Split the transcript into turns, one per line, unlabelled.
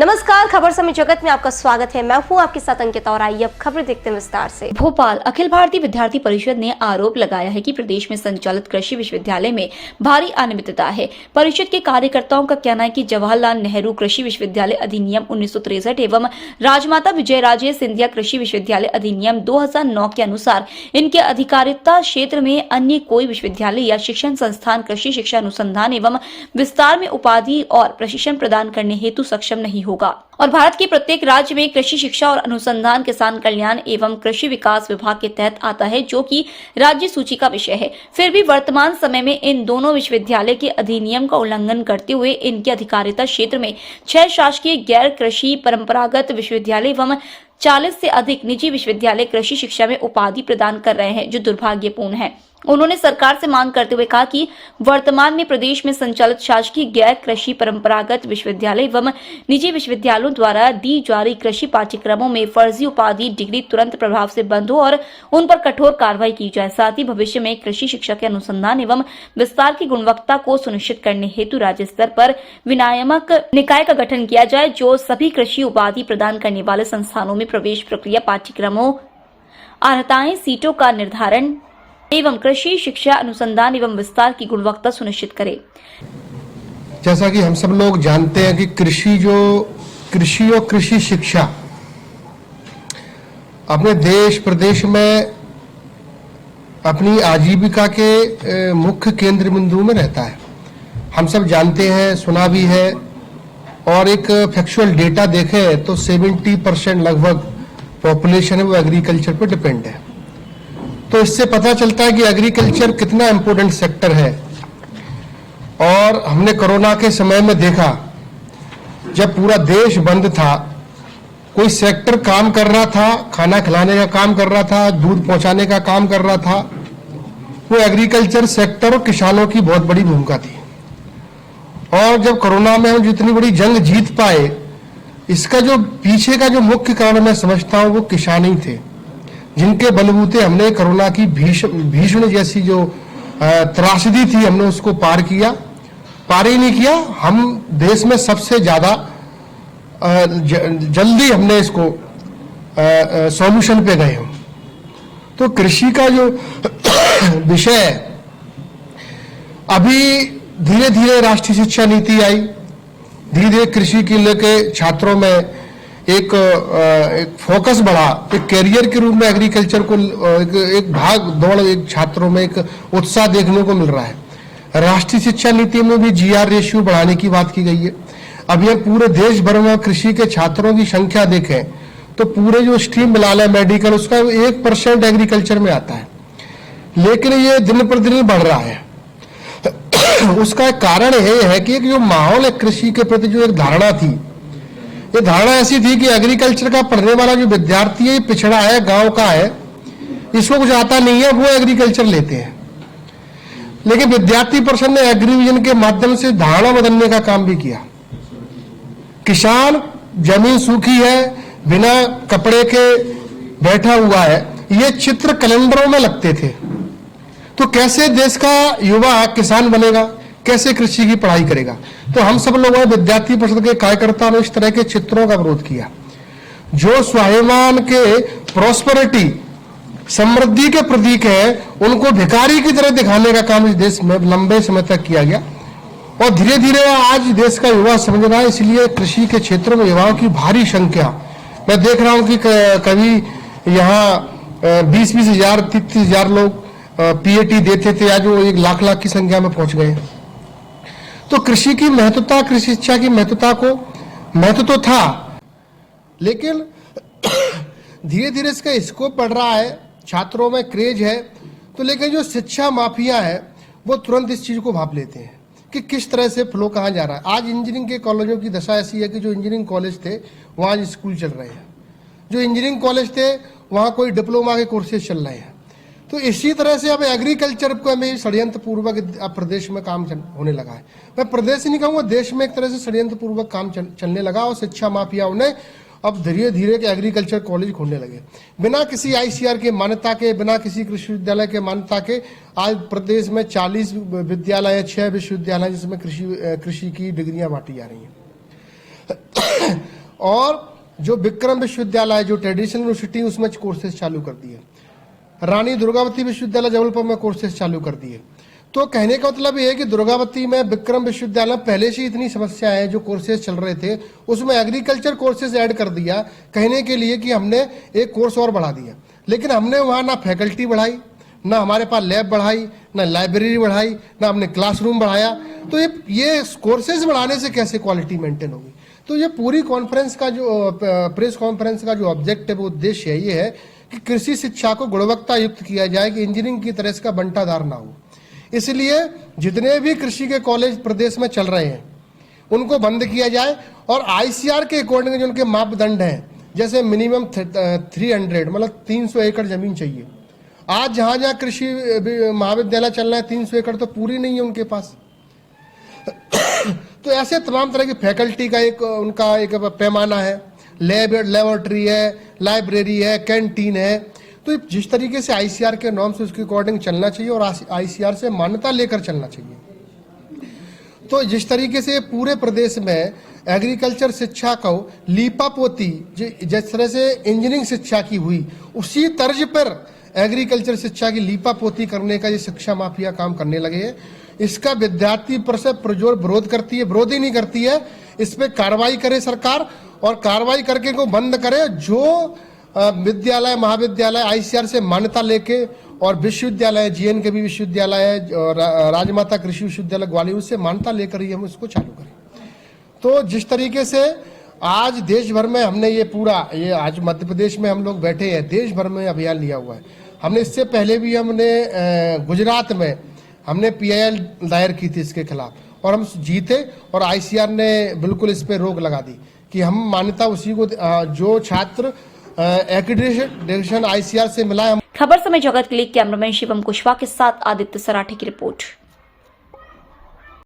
नमस्कार, खबर समय जगत में आपका स्वागत है। मैं हूं आपके साथ अंकिता और आइए अब खबर देखते हैं विस्तार से।
भोपाल अखिल भारतीय विद्यार्थी परिषद ने आरोप लगाया है कि प्रदेश में संचालित कृषि विश्वविद्यालय में भारी अनियमितता है। परिषद के कार्यकर्ताओं का कहना है कि जवाहरलाल नेहरू कृषि विश्वविद्यालय अधिनियम 1963 एवं राजमाता विजयराजे सिंधिया कृषि विश्वविद्यालय अधिनियम 2009 के अनुसार इनके अधिकारिता क्षेत्र में अन्य कोई विश्वविद्यालय या शिक्षण संस्थान कृषि शिक्षा अनुसंधान एवं विस्तार में उपाधि और प्रशिक्षण प्रदान करने हेतु सक्षम नहीं होगा और भारत के प्रत्येक राज्य में कृषि शिक्षा और अनुसंधान किसान कल्याण एवं कृषि विकास विभाग के तहत आता है, जो कि राज्य सूची का विषय है। फिर भी वर्तमान समय में इन दोनों विश्वविद्यालय के अधिनियम का उल्लंघन करते हुए इनके अधिकारिता क्षेत्र में 6 शासकीय गैर कृषि परंपरागत विश्वविद्यालय एवं 40 से अधिक निजी विश्वविद्यालय कृषि शिक्षा में उपाधि प्रदान कर रहे हैं, जो दुर्भाग्यपूर्ण है। उन्होंने सरकार से मांग करते हुए कहा कि वर्तमान में प्रदेश में संचालित शासकीय गैर कृषि परंपरागत विश्वविद्यालय एवं निजी विश्वविद्यालयों द्वारा दी जा रही कृषि पाठ्यक्रमों में फर्जी उपाधि डिग्री तुरंत प्रभाव से बंद हो और उन पर कठोर कार्रवाई की जाए। साथ ही भविष्य में कृषि शिक्षा के अनुसंधान एवं विस्तार की गुणवत्ता को सुनिश्चित करने हेतु राज्य स्तर पर विनियामक निकाय का गठन किया जाए, जो सभी कृषि उपाधि प्रदान करने वाले संस्थानों में प्रवेश प्रक्रिया, पाठ्यक्रमों, अर्हताएं, सीटों का निर्धारण एवं कृषि शिक्षा अनुसंधान एवं विस्तार की गुणवत्ता सुनिश्चित करे।
जैसा कि हम सब लोग जानते हैं कि कृषि और कृषि शिक्षा अपने देश प्रदेश में अपनी आजीविका के मुख्य केंद्र बिंदु में रहता है। हम सब जानते हैं, सुना भी है, और एक फैक्चुअल डेटा देखें तो 70% लगभग पॉपुलेशन है वो एग्रीकल्चर पर डिपेंड है। तो इससे पता चलता है कि एग्रीकल्चर कितना इम्पोर्टेंट सेक्टर है। और हमने कोरोना के समय में देखा, जब पूरा देश बंद था, कोई सेक्टर काम कर रहा था, खाना खिलाने का काम कर रहा था, दूध पहुंचाने का काम कर रहा था, वो एग्रीकल्चर सेक्टर और किसानों की बहुत बड़ी भूमिका थी। और जब कोरोना में हम जितनी बड़ी जंग जीत पाए, इसका जो पीछे का जो मुख्य कारण मैं समझता हूं वो किसान ही थे, जिनके बलबूते हमने कोरोना की भीषण जैसी जो त्रासदी थी हमने उसको पार ही नहीं किया। हम देश में सबसे ज्यादा जल्दी हमने इसको सॉल्यूशन पे गए हम। तो कृषि का जो विषय है, अभी धीरे धीरे राष्ट्रीय शिक्षा नीति आई, धीरे धीरे कृषि के लेके छात्रों में एक फोकस बढ़ा, एक कैरियर के रूप में एग्रीकल्चर को एक भाग दौड़, एक छात्रों में एक उत्साह देखने को मिल रहा है। राष्ट्रीय शिक्षा नीति में भी GR रेशियो बढ़ाने की बात की गई है। अब ये पूरे देश भर में कृषि के छात्रों की संख्या देखें तो पूरे जो स्ट्रीम मिला है मेडिकल, उसका 1% एग्रीकल्चर में आता है, लेकिन ये दिन पर दिन बढ़ रहा है। उसका एक कारण ये है कि एक जो माहौल है कृषि के प्रति, जो एक धारणा थी, ये धारणा ऐसी थी कि एग्रीकल्चर का पढ़ने वाला जो विद्यार्थी है पिछड़ा है, गांव का है, इसको कुछ आता नहीं है, वो एग्रीकल्चर लेते हैं। लेकिन विद्यार्थी परिषद ने एग्रीविजन के माध्यम से धारणा बदलने का काम भी किया। किसान जमीन सूखी है, बिना कपड़े के बैठा हुआ है, ये चित्र कैलेंडरों में लगते थे। तो कैसे देश का युवा किसान बनेगा, कैसे कृषि की पढ़ाई करेगा? तो हम सब लोगों ने, विद्यार्थी परिषद के कार्यकर्ताओं ने इस तरह के चित्रों का विरोध किया, जो स्वाभिमान के प्रॉस्पेरिटी, समृद्धि के प्रतीक है, उनको भिखारी की तरह दिखाने का काम इस देश में लंबे समय तक किया गया। और धीरे धीरे आज देश का युवा समझ रहा है, इसलिए कृषि के क्षेत्र में युवाओं की भारी संख्या मैं देख रहा हूं कि कभी यहाँ 20-20 हजार 30 हजार लोग PAT देते थे, आज वो 1 लाख की संख्या में पहुंच गए। तो कृषि की महत्वता, कृषि शिक्षा की महत्व तो था, लेकिन धीरे धीरे इसका स्कोप बढ़ रहा है, छात्रों में क्रेज है। तो लेकिन जो शिक्षा माफिया है वो तुरंत इस चीज को भाप लेते हैं कि किस तरह से फ्लो कहाँ जा रहा है। आज इंजीनियरिंग के कॉलेजों की दशा ऐसी है कि जो इंजीनियरिंग कॉलेज थे वहाँ आज स्कूल चल रहे हैं, जो इंजीनियरिंग कॉलेज थे वहाँ कोई डिप्लोमा के कोर्सेज चल रहे हैं। तो इसी तरह से अब एग्रीकल्चर को में षड्यंत्र पूर्वक प्रदेश में काम होने लगा है। मैं प्रदेश नहीं कहूँगा, देश में एक तरह से षड्यंत्र पूर्वक काम चलने लगा और शिक्षा माफियाओं ने अब धीरे धीरे के एग्रीकल्चर कॉलेज खोलने लगे, बिना किसी ICR के मान्यता के, बिना किसी कृषि विद्यालय के मान्यता के। आज प्रदेश में 40 विद्यालय है, 6 विश्वविद्यालय जिसमें कृषि की डिग्रियां बांटी जा रही हैं। और जो विक्रम विश्वविद्यालय जो ट्रेडिशनल यूनिवर्सिटी उसमें कोर्सेज चालू कर दिए, रानी दुर्गावती विश्वविद्यालय जबलपुर में कोर्सेज चालू कर दिए। तो कहने का मतलब ये है कि दुर्गावती में विक्रम विश्वविद्यालय पहले से इतनी समस्या है, जो कोर्सेज चल रहे थे उसमें एग्रीकल्चर कोर्सेज ऐड कर दिया कहने के लिए कि हमने एक कोर्स और बढ़ा दिया, लेकिन हमने वहाँ ना फैकल्टी बढ़ाई, ना हमारे पास लैब बढ़ाई, ना लाइब्रेरी बढ़ाई, ना हमने क्लासरूम बढ़ाया। तो ये कोर्सेज बढ़ाने से कैसे क्वालिटी मेंटेन होगी? तो ये पूरी कॉन्फ्रेंस का जो प्रेस कॉन्फ्रेंस का जो ऑब्जेक्टिव वो उद्देश्य है ये है कि कृषि शिक्षा को गुणवत्ता युक्त किया जाए, कि इंजीनियरिंग की तरह इसका बंटाधार ना हो। इसलिए जितने भी कृषि के कॉलेज प्रदेश में चल रहे हैं उनको बंद किया जाए और आईसीआर के अकॉर्डिंग जो उनके मापदंड हैं, जैसे मिनिमम 300 मतलब 300 एकड़ जमीन चाहिए। आज जहां जहां कृषि महाविद्यालय चल रहा है 300 एकड़ तो पूरी नहीं है उनके पास। तो ऐसे तमाम तरह की फैकल्टी का उनका एक पैमाना है, लेबोरेटरी है, लाइब्रेरी है, कैंटीन है। तो जिस तरीके से आईसीआर के नॉर्म से उसके अकॉर्डिंग चलना चाहिए और आईसीआर से मान्यता लेकर चलना चाहिए। तो जिस तरीके से पूरे प्रदेश में एग्रीकल्चर शिक्षा को लीपापोती जिस तरह से इंजीनियरिंग शिक्षा की हुई, उसी तर्ज पर एग्रीकल्चर शिक्षा की लीपापोती करने का ये शिक्षा माफिया काम करने लगे हैं। इसका विद्यार्थी परिषद प्रजोर विरोध करती है, विरोध ही नहीं करती है। इस पे कार्रवाई करे सरकार और कार्रवाई करके को बंद करे। जो विद्यालय महाविद्यालय आईसीआर से मान्यता लेके और विश्वविद्यालय जीएन के भी विश्वविद्यालय है और राजमाता कृषि विश्वविद्यालय ग्वालियर उससे मान्यता लेकर ही हम इसको चालू करें। तो जिस तरीके से आज देश भर में हमने ये आज मध्य प्रदेश में हम लोग बैठे हैं, देश भर में अभियान लिया हुआ है। हमने इससे पहले भी हमने गुजरात में हमने PIL दायर की थी इसके खिलाफ और हम जीते और आईसीआर ने बिल्कुल इस पे रोक लगा दी कि हम मान्यता उसी को जो छात्र एक्रेडिटेशन आईसीआर से मिला है।
खबर समय जगत के लिए कैमरामैन शिवम कुशवाहा के साथ आदित्य सराठे की रिपोर्ट।